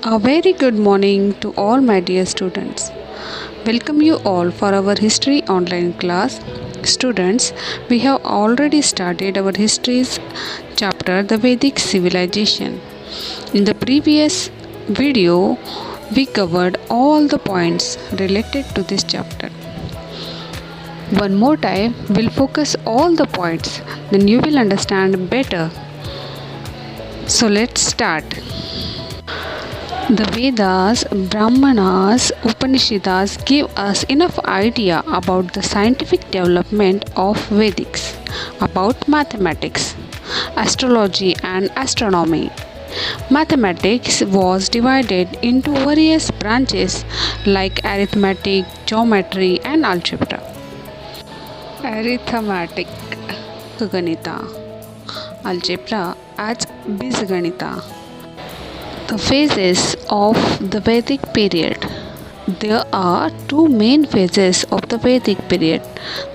A very good morning to all my dear students. Welcome you all for our history online class. Students, we have already started our history's chapter, the Vedic Civilization. In the previous video, we covered all the points related to this chapter. One more time, we'll focus all the points, then you will understand better. So let's start. The Vedas, Brahmanas, Upanishads give us enough idea about the scientific development of Vedics, about mathematics, astrology and astronomy. Mathematics was divided into various branches like arithmetic, geometry and algebra. Arithmetic, Ganita. Algebra as Bijganita. The phases of the Vedic period. There are two main phases of the Vedic period,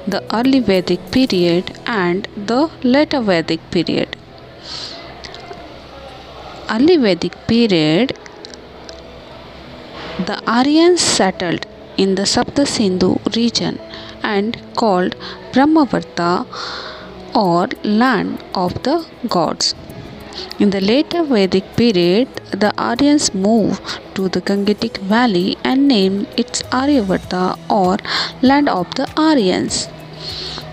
the early Vedic period and the later Vedic period. Early Vedic period, the Aryans settled in the Sapta Sindhu region and called Brahmavarta or land of the gods. In the later Vedic period, the Aryans moved to the Gangetic Valley and named it Aryavarta or land of the Aryans.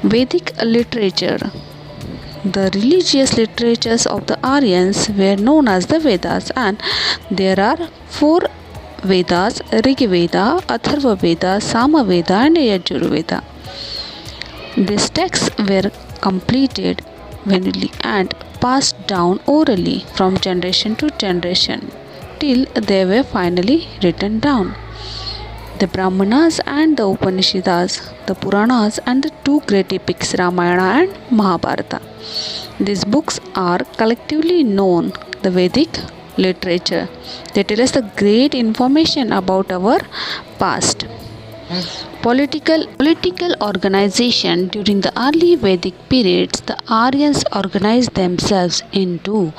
Vedic literature. The religious literatures of the Aryans were known as the Vedas, and there are four Vedas: Rig Veda, Atharva Veda, Sama Veda and Yajurveda. These texts were completed manually and passed down orally from generation to generation till they were finally written down. The Brahmanas and the Upanishads, the Puranas and the two great epics Ramayana and Mahabharata. These books are collectively known the Vedic literature. They tell us the great information about our past. Political organization. During the early Vedic periods, the Aryans organized themselves into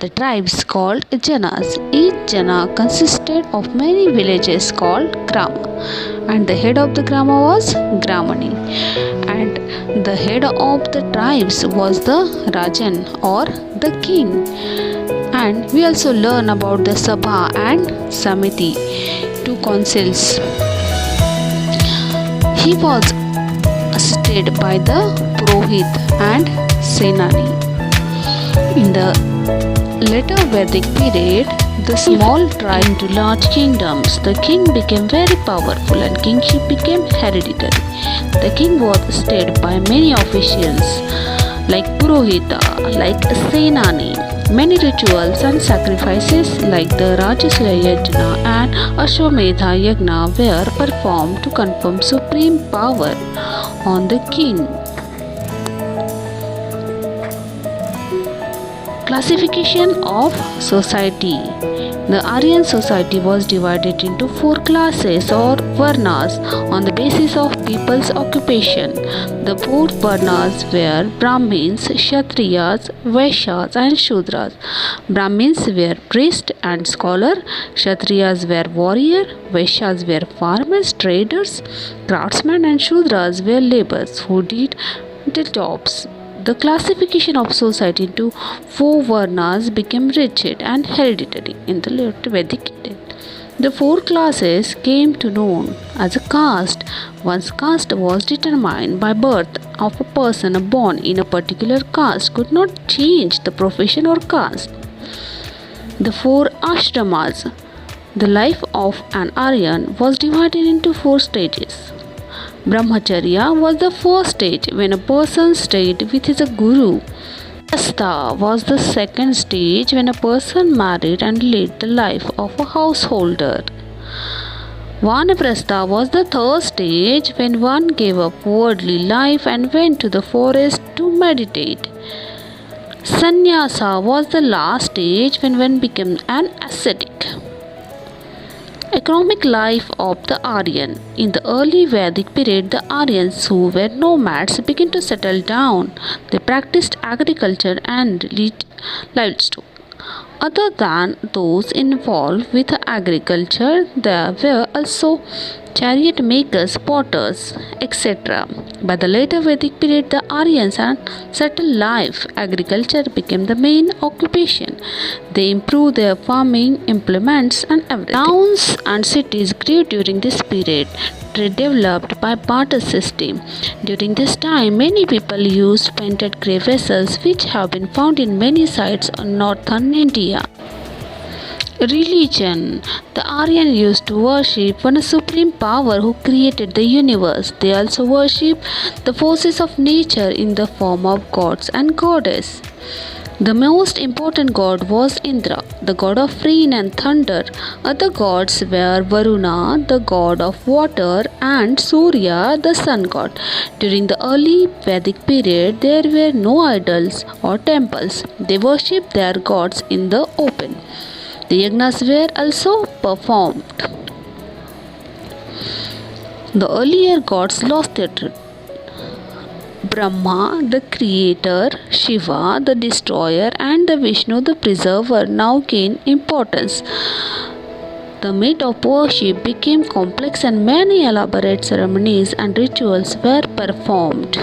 the tribes called Janas. Each Jana consisted of many villages called Grama, and the head of the Grama was Gramani, and the head of the tribes was the Rajan or the king. And we also learn about the Sabha and Samiti, two councils. He was assisted by the Purohit and Senani. In the later Vedic period, the small tribe into large kingdoms. The king became very powerful and kingship became hereditary. The king was assisted by many officials like Purohita, like Senani. Many rituals and sacrifices like the Rajasuya Yajna and Ashwamedha Yajna were performed to confirm supreme power on the king. Classification of society. The Aryan society was divided into four classes or varnas on the basis of people's occupation. The four varnas were Brahmins, Kshatriyas, Vaishyas and Shudras. Brahmins were priests and scholars, Kshatriyas were warriors, Vaishyas were farmers, traders, craftsmen and Shudras were laborers who did the jobs. The classification of society into four varnas became rigid and hereditary in the late Vedic period. The four classes came to known as a caste. One's caste was determined by birth of a person born in a particular caste could not change the profession or caste. The four Ashtamas. The life of an Aryan was divided into four stages. Brahmacharya was the first stage when a person stayed with his guru. Prastha was the second stage when a person married and led the life of a householder. Vanaprastha was the third stage when one gave up worldly life and went to the forest to meditate. Sannyasa was the last stage when one became an ascetic. Economic life of the Aryan. In the early Vedic period, the Aryans who were nomads began to settle down. They practiced agriculture and livestock. Other than those involved with agriculture, there were also chariot makers, potters, etc. By the later Vedic period, the Aryans had settled life. Agriculture became the main occupation. They improved their farming implements and everything. Towns and cities grew during this period. Trade developed by barter system. During this time, many people used painted clay vessels, which have been found in many sites in northern India. Religion. The Aryan used to worship one supreme power who created the universe. They also worship the forces of nature in the form of gods and goddesses. The most important god was Indra, the god of rain and thunder. Other gods were Varuna, the god of water, and Surya, the sun god. During the early Vedic period, there were no idols or temples. They worshipped their gods in the open. The yagnas were also performed. The earlier gods lost their truth. Brahma, the creator, Shiva, the destroyer, and the Vishnu, the preserver, now gained importance. The myth of worship became complex and many elaborate ceremonies and rituals were performed.